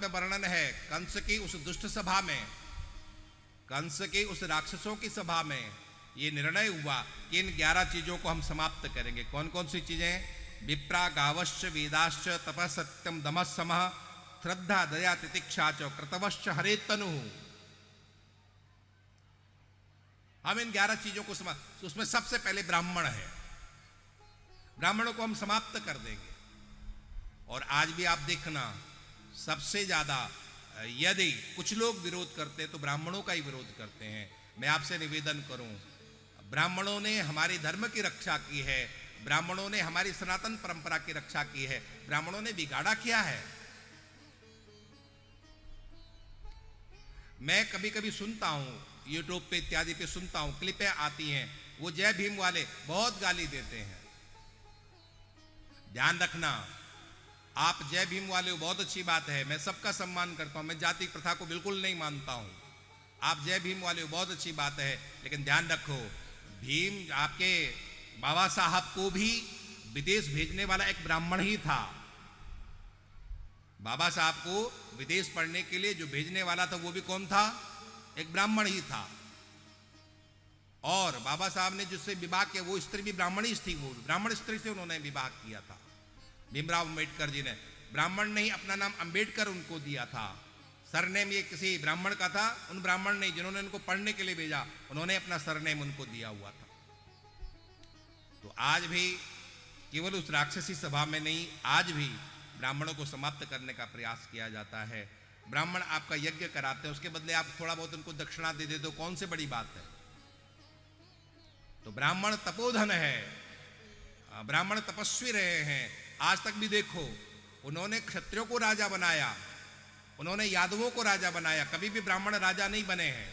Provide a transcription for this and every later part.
में वर्णन है कंस की उस दुष्ट सभा में, कंस की उस राक्षसों की सभा में ये निर्णय हुआ कि इन 11 चीजों को हम समाप्त करेंगे। कौन कौन सी चीजें? विप्रा गावश्च वेदाश्च तपः सत्यम दमः समः श्रद्धा दया तितिक्षा च कृतवश्च हरे तनु। हम इन 11 चीजों को उसमें सबसे पहले ब्राह्मण है, ब्राह्मणों को हम समाप्त कर देंगे। और आज भी आप देखना सबसे ज्यादा यदि कुछ लोग विरोध करते हैं तो ब्राह्मणों का ही विरोध करते हैं। मैं आपसे निवेदन करूं, ब्राह्मणों ने हमारे धर्म की रक्षा की है, ब्राह्मणों ने हमारी सनातन परंपरा की रक्षा की है, ब्राह्मणों ने बिगाड़ा क्या है? मैं कभी कभी सुनता हूं, यूट्यूब पे इत्यादि पे सुनता हूं, क्लिपें आती हैं, वो जय भीम वाले बहुत गाली देते हैं। ध्यान रखना, आप जय भीम वाले हो, बहुत अच्छी बात है, मैं सबका सम्मान करता हूं, मैं जाति प्रथा को बिल्कुल नहीं मानता हूं। आप जय भीम वाले हो, बहुत अच्छी बात है, लेकिन ध्यान रखो, भीम आपके बाबा साहब को भी विदेश भेजने वाला एक ब्राह्मण ही था। बाबा साहब को विदेश पढ़ने के लिए जो भेजने वाला था वो भी कौन था? एक ब्राह्मण ही था। और बाबा साहब ने जिससे विवाह किया वो स्त्री भी ब्राह्मणी थी, वो ब्राह्मण स्त्री से उन्होंने विवाह किया था। भीमराव अंबेडकर जी ने, ब्राह्मण नहीं अपना नाम अंबेडकर उनको दिया था, सरनेम ये किसी ब्राह्मण का था, उन ब्राह्मण नहीं जिन्होंने उनको पढ़ने के लिए भेजा, उन्होंने अपना सरनेम उनको दिया हुआ था। तो आज भी केवल उस राक्षसी सभा में नहीं, आज भी ब्राह्मणों को समाप्त करने का प्रयास किया जाता है। ब्राह्मण आपका यज्ञ कराते हैं, उसके बदले आप थोड़ा बहुत उनको दक्षिणा दे दे तो कौन से बड़ी बात है? तो ब्राह्मण तपोधन है, ब्राह्मण तपस्वी रहे हैं। आज तक भी देखो, उन्होंने क्षत्रियों को राजा बनाया, उन्होंने यादवों को राजा बनाया, कभी भी ब्राह्मण राजा नहीं बने हैं।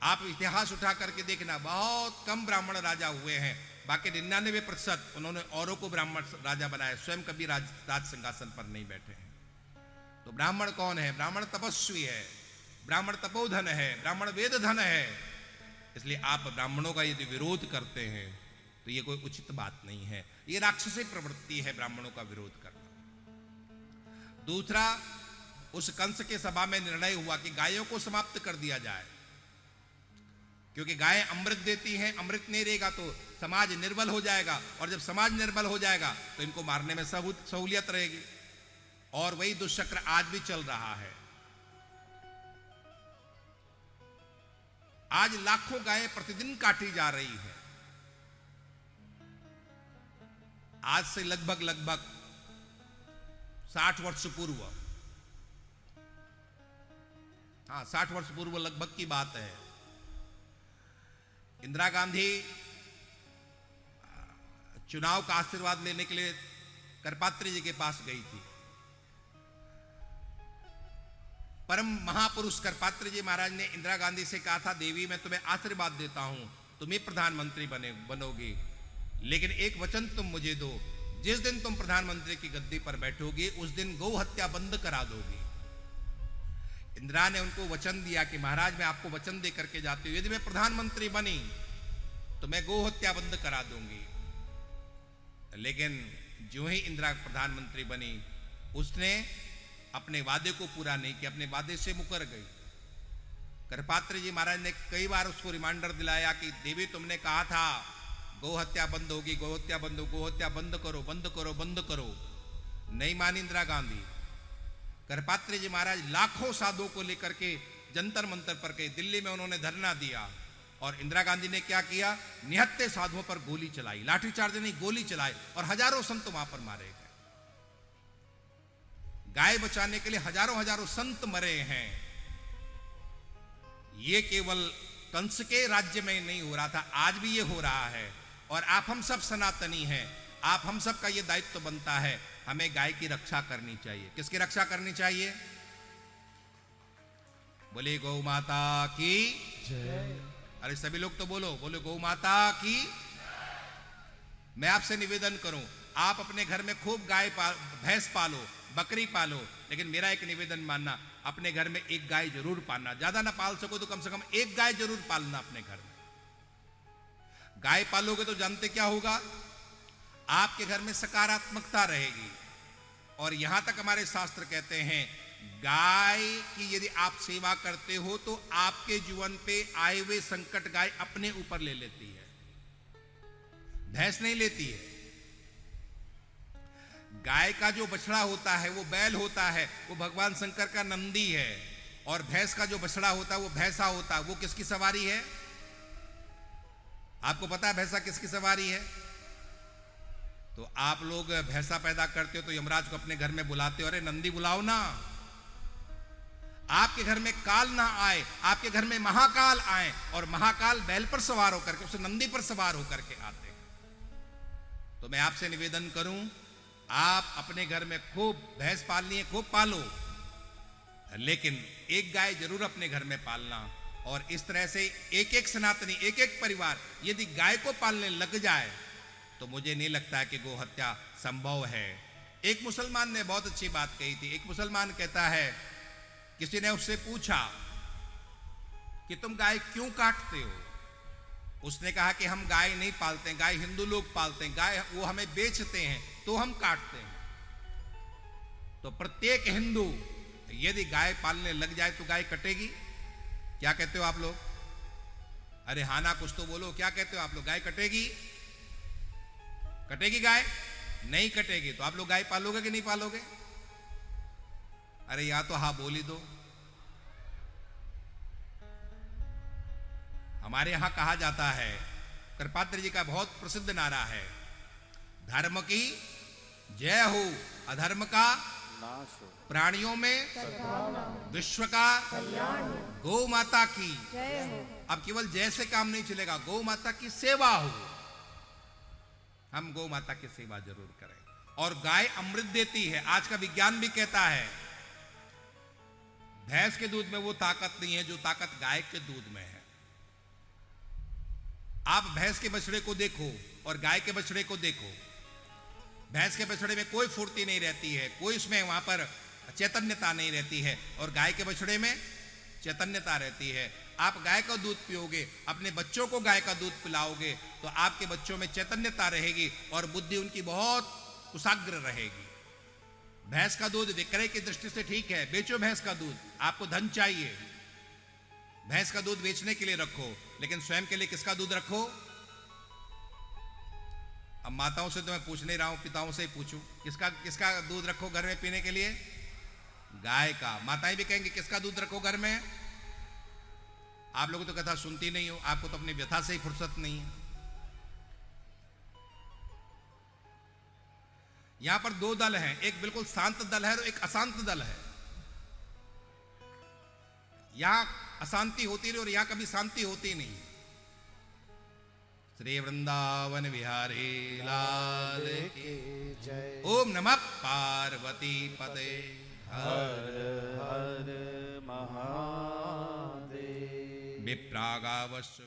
आप इतिहास उठा करके देखना, बहुत कम ब्राह्मण राजा हुए हैं, बाकी 99% उन्होंने औरों को ब्राह्मण राजा बनाया, स्वयं कभी राज सिंहासन पर नहीं बैठे हैं। तो ब्राह्मण कौन है? ब्राह्मण तपस्वी है, ब्राह्मण तपोधन है, ब्राह्मण वेद धन है। इसलिए आप ब्राह्मणों का यदि विरोध करते हैं तो ये कोई उचित बात नहीं है, ये राक्षसी प्रवृत्ति है ब्राह्मणों का विरोध करना। दूसरा, उस कंस के सभा में निर्णय हुआ कि गायों को समाप्त कर दिया जाए, क्योंकि गाय अमृत देती हैं, अमृत नहीं रहेगा तो समाज निर्बल हो जाएगा, और जब समाज निर्बल हो जाएगा तो इनको मारने में सहूलियत रहेगी। और वही दुष्चक्र आज भी चल रहा है। आज लाखों गायें प्रतिदिन काटी जा रही है। आज से लगभग 60 वर्ष पूर्व, हाँ 60 वर्ष पूर्व लगभग की बात है, इंदिरा गांधी चुनाव का आशीर्वाद लेने के लिए करपात्री जी के पास गई थी। परम महापुरुष करपात्री जी महाराज ने इंदिरा गांधी से कहा था, देवी मैं तुम्हें आशीर्वाद देता हूं, तुम ही प्रधानमंत्री बनोगी, लेकिन एक वचन तुम मुझे दो, जिस दिन तुम प्रधानमंत्री की गद्दी पर बैठोगी उस दिन गौ हत्या बंद करा दोगी। इंदिरा ने उनको वचन दिया कि महाराज मैं आपको वचन दे करके जाती हूं, यदि मैं प्रधानमंत्री बनी तो मैं गौ हत्या बंद करा दूंगी। लेकिन जो ही इंदिरा प्रधानमंत्री बनी उसने अपने वादे को पूरा नहीं किया, अपने वादे से मुकर गई। करपात्री जी महाराज ने कई बार उसको रिमाइंडर दिलाया कि देवी तुमने कहा था गौ हत्या बंद होगी, गौ हत्या बंद हो, गौ हत्या बंद करो, बंद करो, बंद करो। नहीं मानी इंदिरा गांधी। करपात्री जी महाराज लाखों साधुओं को लेकर के जंतर मंतर पर गए, दिल्ली में उन्होंने धरना दिया, और इंदिरा गांधी ने क्या किया? निहत्थे साधुओं पर गोली चलाई, लाठीचार्ज नहीं गोली चलाई, और हजारों संत वहां पर मारे गए। गाय बचाने के लिए हजारों संत मरे हैं। ये केवल कंस के राज्य में नहीं हो रहा था, आज भी ये हो रहा है। और आप हम सब सनातनी हैं, आप हम सब का ये दायित्व बनता है, हमें गाय की रक्षा करनी चाहिए। किसकी रक्षा करनी चाहिए? बोले गौ माता की जय। अरे सभी लोग तो बोलो, बोले गौ माता की। मैं आपसे निवेदन करूं, आप अपने घर में खूब गाय भैंस पालो, बकरी पालो, लेकिन मेरा एक निवेदन मानना, अपने घर में एक गाय जरूर पालना। ज्यादा ना पाल सको तो कम से कम एक गाय जरूर पालना अपने घर में। गाय पालोगे तो जानते क्या होगा? आपके घर में सकारात्मकता रहेगी। और यहां तक हमारे शास्त्र कहते हैं गाय की यदि आप सेवा करते हो तो आपके जीवन पे आए हुए संकट गाय अपने ऊपर ले लेती है, भैंस नहीं लेती है। गाय का जो बछड़ा होता है वो बैल होता है, वो भगवान शंकर का नंदी है, और भैंस का जो बछड़ा होता है वो भैंसा होता है। वो किसकी सवारी है? आपको पता है भैंसा किसकी सवारी है? तो आप लोग भैंसा पैदा करते हो तो यमराज को अपने घर में बुलाते हो, अरे नंदी बुलाओ ना। आपके घर में काल ना आए, आपके घर में महाकाल आए, और महाकाल बैल पर सवार होकर के, उस नंदी पर सवार होकर के आते हैं। तो मैं आपसे निवेदन करूं, आप अपने घर में खूब भैंस पालनी है, खूब पालो, लेकिन एक गाय जरूर अपने घर में पालना। और इस तरह से एक एक सनातनी, एक एक परिवार यदि गाय को पालने लग जाए तो मुझे नहीं लगता है कि गो हत्या संभव है। एक मुसलमान ने बहुत अच्छी बात कही थी। एक मुसलमान कहता है, किसी ने उससे पूछा कि तुम गाय क्यों काटते हो? उसने कहा कि हम गाय नहीं पालते हैं, गाय हिंदू लोग पालते हैं, गाय वो हमें बेचते हैं तो हम काटते हैं। तो प्रत्येक हिंदू यदि गाय पालने लग जाए तो गाय कटेगी? क्या कहते हो आप लोग? अरे हाँ ना, कुछ तो बोलो, क्या कहते हो आप लोग? गाय कटेगी? कटेगी गाय? नहीं कटेगी। तो आप लोग गाय पालोगे कि नहीं पालोगे? अरे या तो हाँ बोल ही दो। हमारे यहां कहा जाता है, कृपात्र जी का बहुत प्रसिद्ध नारा है, धर्म की जय हो, अधर्म का नाश हो, प्राणियों में विश्व का गौ माता की जय हो। अब केवल जय से काम नहीं चलेगा, गौ माता की सेवा हो। हम गौ माता की सेवा जरूर करें। और गाय अमृत देती है। आज का विज्ञान भी कहता है भैंस के दूध में वो ताकत नहीं है जो ताकत गाय के दूध में है। आप भैंस के बछड़े को देखो और गाय के बछड़े को देखो। भैंस के बछड़े में कोई फुर्ती नहीं रहती है, कोई उसमें वहां पर चैतन्यता नहीं रहती है, और गाय के बछड़े में चैतन्यता रहती है। आप गाय का दूध पियोगे, अपने बच्चों को गाय का दूध पिलाओगे तो आपके बच्चों में चैतन्यता रहेगी और बुद्धि उनकी बहुत कुशाग्र रहेगी। भैंस का दूध विक्रय की दृष्टि से ठीक है, बेचो भैंस का दूध, आपको धन चाहिए, भैंस का दूध बेचने के लिए रखो, लेकिन स्वयं के लिए किसका दूध रखो? अब माताओं से तो मैं पूछ नहीं रहा हूं, पिताओं से ही पूछूं, किसका दूध रखो घर में पीने के लिए? गाय का। माताएं भी कहेंगे किसका दूध रखो घर में? आप लोगों तो कथा सुनती नहीं हो, आपको तो अपनी व्यथा से ही फुर्सत नहीं है। यहां पर दो दल हैं, एक बिल्कुल शांत दल है और एक अशांत दल है। यहां अशांति होती रही और यहां कभी शांति होती नहीं। श्री वृंदावन विहारी लाल की जय। ओम नमः पार्वती पते। हर हर महादेव। विप्रागावश्य